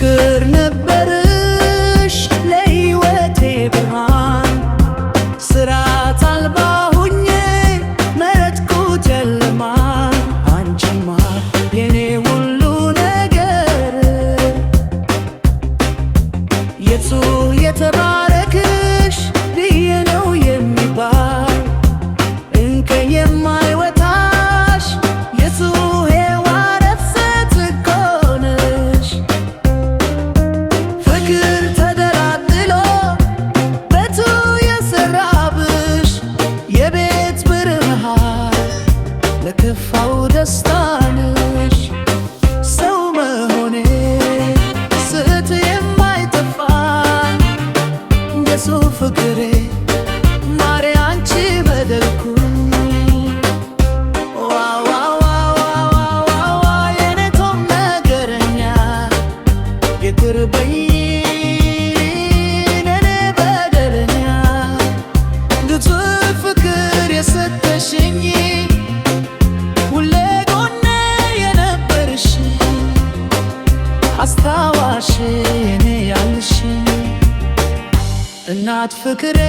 ፍቅር ነበርሽ ለሕይወቴ ብርሃን ስራት አልባ ሁኜ መረጥኩት ጨለማን አንቺማ የኔ ሁሉ ነገር የቱ የተባረክሽ ብዬ ነው የሚባል እንከን የማይወጣሽ የቱ ሔዋን ሴት እኮ ነሽ ፍቅር ተደላድሎ ቤቱ የሰራብሽ የቤት ብርሃን ለከፋው ደስታ ነሽ ሰው መሆኔ ስት የማይጠፋን የሱ ፍቅሬ ማሬ አንቺ በደልኩኝ የኔቶም ነገረኛ ይቅር በይኝ እኔ በደለኛ ንጹህ ፍቅር የሰጠሽኝ ሁሌ ጎኔ የነበርሽ አስታዋሽ የኔ ያልሽ እናት ፍቅሬ